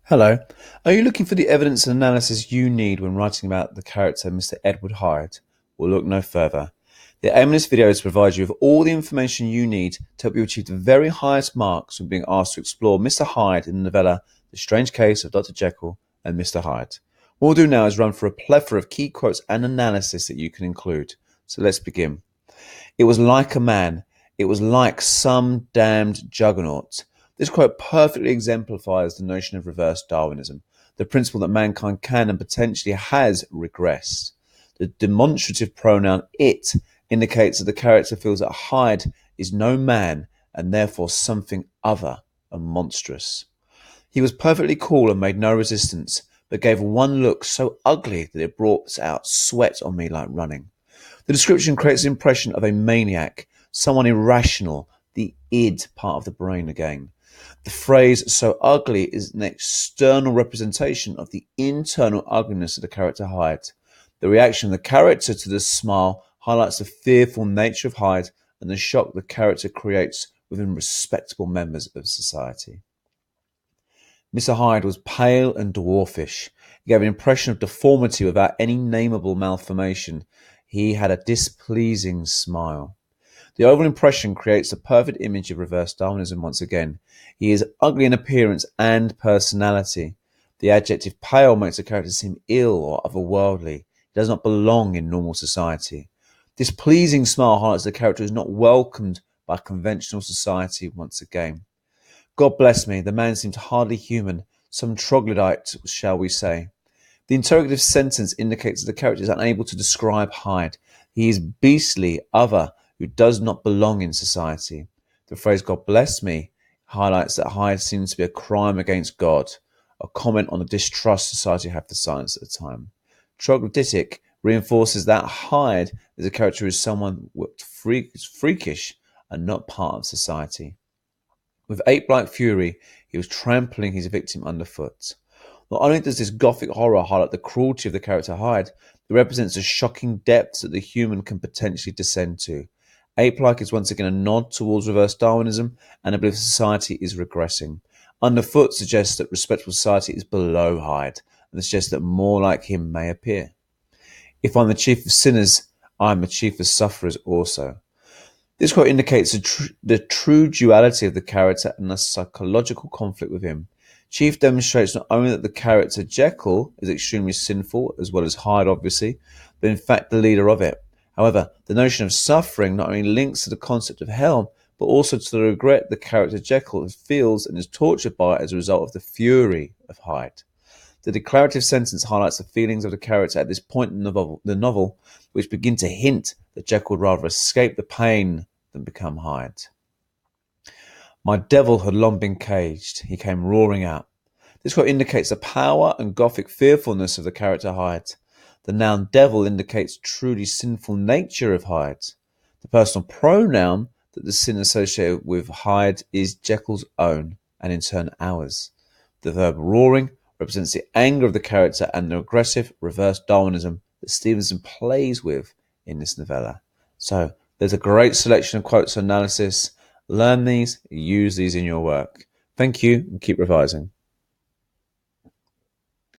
Hello. Are you looking for the evidence and analysis you need when writing about the character Mr. Edward Hyde? Well, look no further. The aim of this video is to provide you with all the information you need to help you achieve the very highest marks when being asked to explore Mr. Hyde in the novella The Strange Case of Dr. Jekyll and Mr. Hyde. What we'll do now is run through a plethora of key quotes and analysis that you can include. So let's begin. It was like a man. It was like some damned juggernaut. This quote perfectly exemplifies the notion of reverse Darwinism, the principle that mankind can and potentially has regressed. The demonstrative pronoun it indicates that the character feels that Hyde is no man and therefore something other and monstrous. He was perfectly cool and made no resistance, but gave one look so ugly that it brought out sweat on me like running. The description creates the impression of a maniac, someone irrational, the id part of the brain again. The phrase so ugly is an external representation of the internal ugliness of the character Hyde. The reaction of the character to this smile highlights the fearful nature of Hyde and the shock the character creates within respectable members of society. Mr. Hyde was pale and dwarfish. He gave an impression of deformity without any nameable malformation. He had a displeasing smile. The overall impression creates a perfect image of reverse Darwinism once again. He is ugly in appearance and personality. The adjective pale makes the character seem ill or otherworldly. He does not belong in normal society. This pleasing smile highlights the character is not welcomed by conventional society once again. God bless me, the man seemed hardly human, some troglodyte, shall we say. The interrogative sentence indicates that the character is unable to describe Hyde. He is beastly, other, who does not belong in society. The phrase God bless me highlights that Hyde seems to be a crime against God, a comment on the distrust society had for science at the time. Troglodytic reinforces that Hyde is a character who is someone freakish and not part of society. With ape-like fury, he was trampling his victim underfoot. Not only does this gothic horror highlight the cruelty of the character Hyde, it represents the shocking depths that the human can potentially descend to. Ape-like is once again a nod towards reverse Darwinism and a belief society is regressing. Underfoot suggests that respectable society is below Hyde and suggests that more like him may appear. If I'm the chief of sinners, I'm the chief of sufferers also. This quote indicates the true duality of the character and the psychological conflict with him. Chief demonstrates not only that the character Jekyll is extremely sinful, as well as Hyde obviously, but in fact the leader of it. However, the notion of suffering not only links to the concept of hell, but also to the regret the character Jekyll feels and is tortured by as a result of the fury of Hyde. The declarative sentence highlights the feelings of the character at this point in the novel, which begin to hint that Jekyll would rather escape the pain than become Hyde. My devil had long been caged. He came roaring out. This quote indicates the power and gothic fearfulness of the character Hyde. The noun devil indicates truly sinful nature of Hyde. The personal pronoun that the sin associated with Hyde is Jekyll's own, and in turn ours. The verb roaring represents the anger of the character and the aggressive reverse Darwinism that Stevenson plays with in this novella. So there's a great selection of quotes and analysis. Learn these, use these in your work. Thank you, and keep revising.